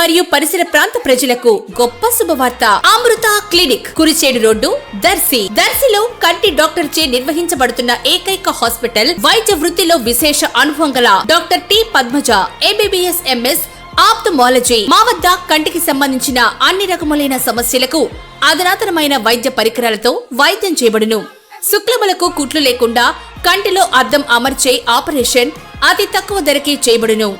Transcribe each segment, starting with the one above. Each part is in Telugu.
మరియు పరిసర ప్రాంత ప్రజలకు గొప్ప శుభవార్త. అమృత క్లినిక్, కురిచేడు రోడ్డు, దర్శి. దర్శిలో కంటి డాక్టర్ చే నిర్వహించబడుతున్న ఏకైక హాస్పిటల్. వైద్య వృత్తిలో విశేష అనుభవం గల doctor T Padmaja, MBBS, MS, ophthalmology. మా వద్ద కంటికి సంబంధించిన అన్ని రకములైన సమస్యలకు అధునాతనమైన వైద్య పరికరాలతో వైద్యం చేయబడును. శుక్లములకు కుట్లు లేకుండా కంటిలో అద్దం అమర్చే ఆపరేషన్ అతి తక్కువ ధరకే చేయబడును.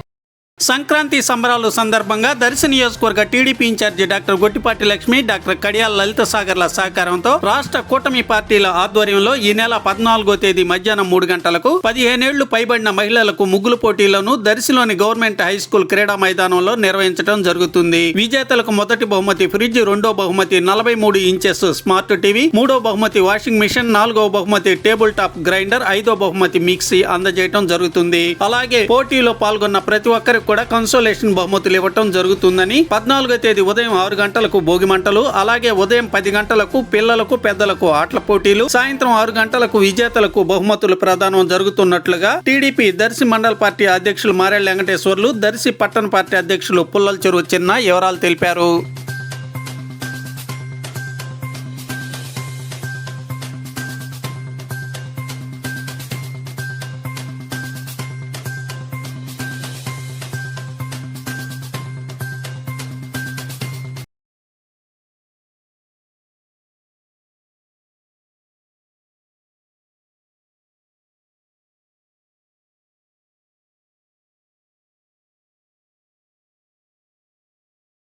సంక్రాంతి సంబరాలు సందర్భంగా దర్శి నియోజకవర్గ TDP incharge doctor Gottipati Lakshmi, doctor Kadiyala Lalitha సాగర్ల సహకారంతో రాష్ట్ర కూటమి పార్టీల ఆధ్వర్యంలో ఈ నెల 14వ తేదీ మధ్యాహ్నం 3 గంటలకు 15 ఏళ్లు పైబడిన మహిళలకు ముగ్గులు పోటీలను దర్శిలోని గవర్నమెంట్ హై స్కూల్ క్రీడా మైదానంలో నిర్వహించడం జరుగుతుంది. విజేతలకు మొదటి బహుమతి ఫ్రిడ్జ్, రెండో బహుమతి 43 ఇంచెస్ స్మార్ట్ టీవీ, మూడో బహుమతి వాషింగ్ మిషన్, నాలుగో బహుమతి టేబుల్ టాప్ గ్రైండర్, ఐదో బహుమతి మిక్సీ అందజేయడం జరుగుతుంది. అలాగే పోటీలో పాల్గొన్న ప్రతి ఒక్కరికి కూడా కన్సోలేషన్ బహుమతులు ఇవ్వటం జరుగుతుందని 14వ తేదీ ఉదయం 6 గంటలకు భోగి మంటలు, అలాగే ఉదయం 10 గంటలకు పిల్లలకు పెద్దలకు ఆటల పోటీలు, సాయంత్రం 6 గంటలకు విజేతలకు బహుమతులు ప్రదానం జరుగుతున్నట్లుగా టీడీపీ దర్శి మండల పార్టీ అధ్యక్షులు మారెళ్ళ వెంకటేశ్వర్లు, దర్శి పట్టణ పార్టీ అధ్యక్షులు పుల్లల చెరువు చిన్న వివరాలు తెలిపారు.